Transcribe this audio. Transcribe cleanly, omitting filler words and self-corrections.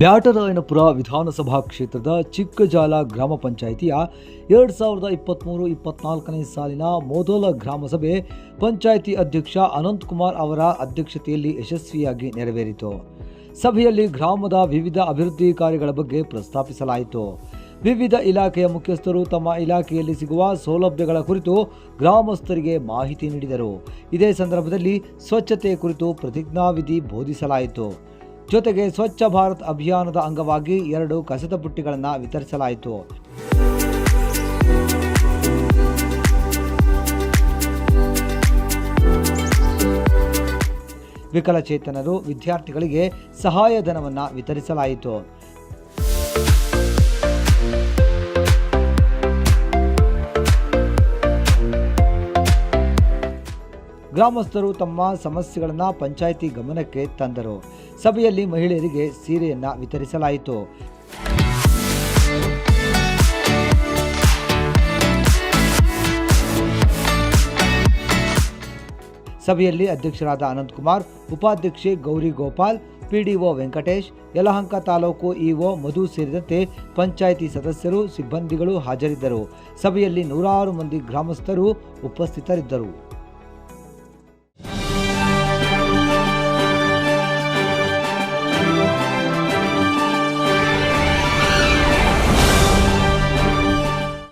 ಬ್ಯಾಟರಾಯನಪುರ ವಿಧಾನಸಭಾ ಕ್ಷೇತ್ರದ ಚಿಕ್ಕಜಾಲ ಗ್ರಾಮ ಪಂಚಾಯಿತಿಯ 2023-24ನೇ ಸಾಲಿನ ಮೊದಲ ಗ್ರಾಮಸಭೆ ಪಂಚಾಯಿತಿ ಅಧ್ಯಕ್ಷ ಅನಂತಕುಮಾರ್ ಅವರ ಅಧ್ಯಕ್ಷತೆಯಲ್ಲಿ ಯಶಸ್ವಿಯಾಗಿ ನೆರವೇರಿತು. ಸಭೆಯಲ್ಲಿ ಗ್ರಾಮದ ವಿವಿಧ ಅಭಿವೃದ್ಧಿ ಕಾರ್ಯಗಳ ಬಗ್ಗೆ ಪ್ರಸ್ತಾಪಿಸಲಾಯಿತು. ವಿವಿಧ ಇಲಾಖೆಯ ಮುಖ್ಯಸ್ಥರು ತಮ್ಮ ಇಲಾಖೆಯಲ್ಲಿ ಸಿಗುವ ಸೌಲಭ್ಯಗಳ ಕುರಿತು ಗ್ರಾಮಸ್ಥರಿಗೆ ಮಾಹಿತಿ ನೀಡಿದರು. ಇದೇ ಸಂದರ್ಭದಲ್ಲಿ ಸ್ವಚ್ಛತೆ ಕುರಿತು ಪ್ರತಿಜ್ಞಾವಿಧಿ ಬೋಧಿಸಲಾಯಿತು. ಜೊತೆಗೆ ಸ್ವಚ್ಛ ಭಾರತ್ ಅಭಿಯಾನದ ಅಂಗವಾಗಿ 2 ಕಸದ ಬುಟ್ಟಿಗಳನ್ನು ವಿತರಿಸಲಾಯಿತು. ವಿಕಲಚೇತನರು ವಿದ್ಯಾರ್ಥಿಗಳಿಗೆ ಸಹಾಯಧನವನ್ನು ವಿತರಿಸಲಾಯಿತು. ಗ್ರಾಮಸ್ಥರು ತಮ್ಮ ಸಮಸ್ಯೆಗಳನ್ನು ಪಂಚಾಯಿತಿ ಗಮನಕ್ಕೆ ತಂದರು. ಸಭೆಯಲ್ಲಿ ಮಹಿಳೆಯರಿಗೆ ಸೀರೆಯನ್ನು ವಿತರಿಸಲಾಯಿತು. ಸಭೆಯಲ್ಲಿ ಅಧ್ಯಕ್ಷರಾದ ಅನಂತಕುಮಾರ್, ಉಪಾಧ್ಯಕ್ಷೆ ಗೌರಿ ಗೋಪಾಲ್, ಪಿಡಿಒ ವೆಂಕಟೇಶ್, ಯಲಹಂಕ ತಾಲೂಕು ಇಒ ಮಧು ಸೇರಿದಂತೆ ಪಂಚಾಯಿತಿ ಸದಸ್ಯರು, ಸಿಬ್ಬಂದಿಗಳು ಹಾಜರಿದ್ದರು. ಸಭೆಯಲ್ಲಿ 100 ಮಂದಿ ಗ್ರಾಮಸ್ಥರು ಉಪಸ್ಥಿತರಿದ್ದರು.